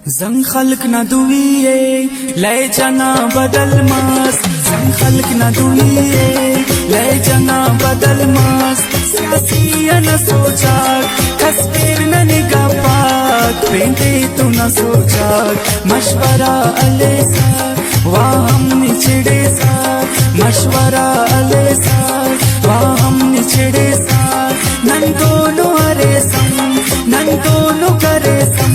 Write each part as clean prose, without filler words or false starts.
زن خلق ندویه لے جنا بدل ماس زن خلق ندویه لے جنا بدل ماس سیاسی نہ سوچا کس پیر نہ نگاہ پاک پینتے تو نہ سوچا مشورہ علی سا واہم نچڑے سا مشورہ علی سا واہم نچڑے سا نن دونوں ہرے سم نن دونوں کرے سم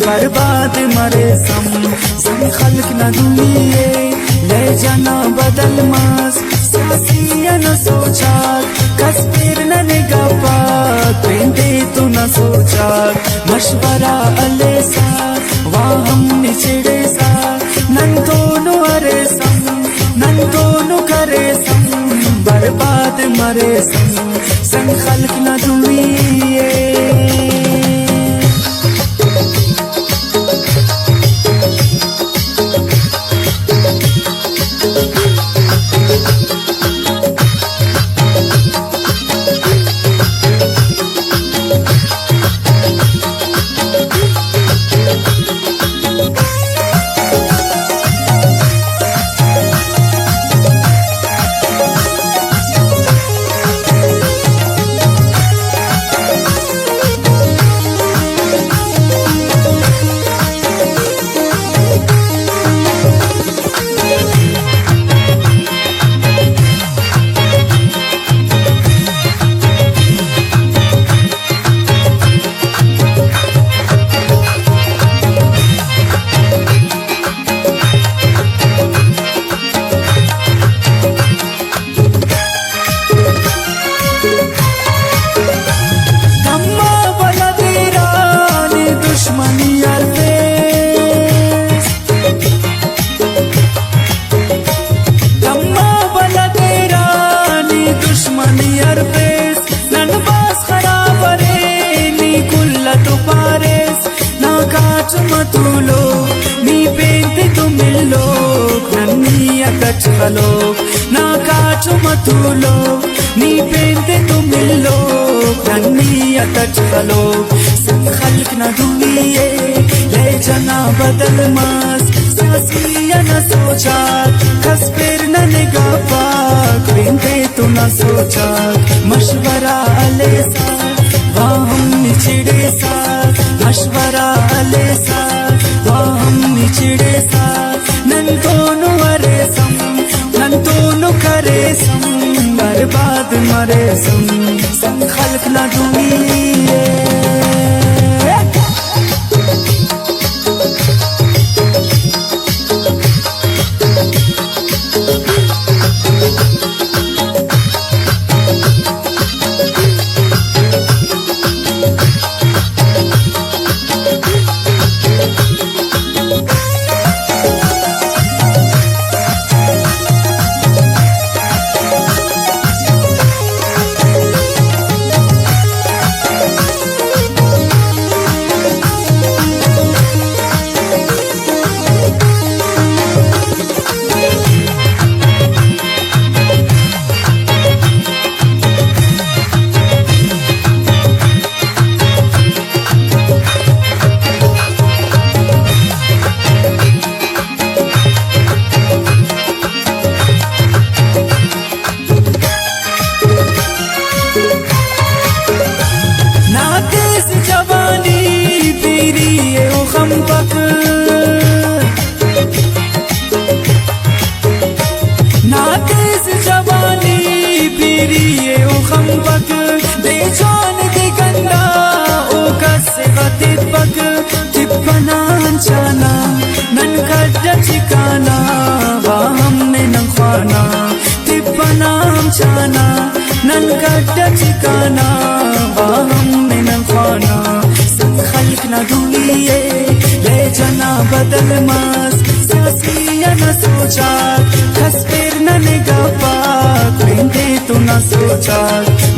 برباد مرے سم زن خلق ندویے لے جانا بدل ماس سیاسی نہ سوچا کس پیر نہ نگاہ پاک پیندے تو نہ سوچا مشورہ علی سا واہم نچڑے سا نن دونوں ہرے سم نن دونوں کرے سم برباد مرے سم زن خلق ندویے मतुलो नी पेंते तो मिलो नन्नी अकच खलो ना काचो मतुलो नी पेंते तो मिलो नन्नी अकच खलो सन खल्क न दुनिये ले जना बदल मास सियासी न सोचा कस पेर न निगाह पाक पेंते तो न सोचा मशवरा अले सा वाहम निचड़े सा मशवरा अले सा वाहम निचड़े सा नन दोनों हरे सम नन दोनों करे सम बर्बाद मरे सम सम खल्क न दुनिये नातेज जवानी पीरिये ओ खंबक दे जान दे गंदा ओ कसे गतिपक तिपनान चाना नन कड्ड ठिकाना वाहम ने नखाना तिपनाम चाना नन कड्ड ठिकाना वाहम ने नखाना सन खल्क न दुनिये ले जना बदल मास सियासी न सोचा कस पेर न निगाह पाक पेंते तो न सोचा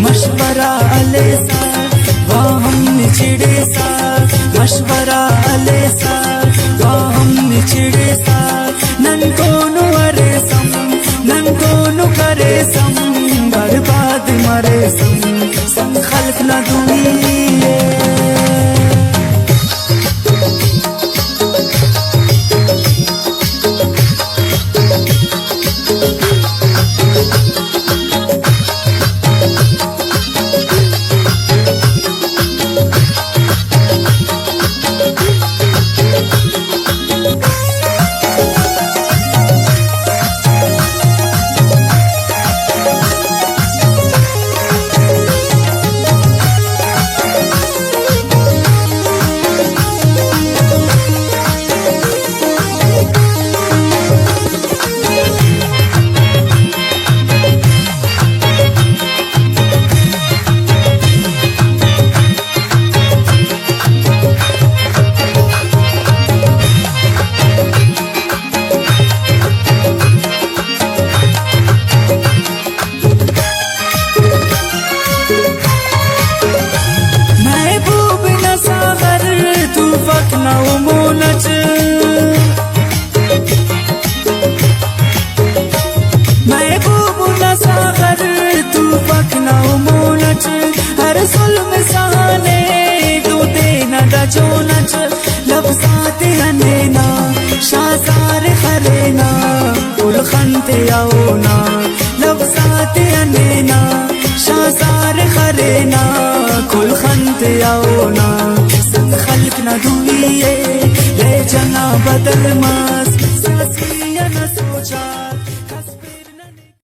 मशवरा अले सा वाहम निचड़े सा मशवरा अले सा वाहम निचड़े सा नन दोनों हरे सम नन दोनों करे सम बर्बाद मरे सम सम खल्क न दुनिये पखना मोनच महबूब सागर तू पखना मोनच हर जुल्म सहाने तू देना डजो नच लफ्ज़ात हनेना शाजार खरेना कुल खंते आओना लफ्ज़ात हनेना शाजार खरेना कुल खंते आओना संग खल्क न दुनिये ले जना बदल मास सियासी न सोचा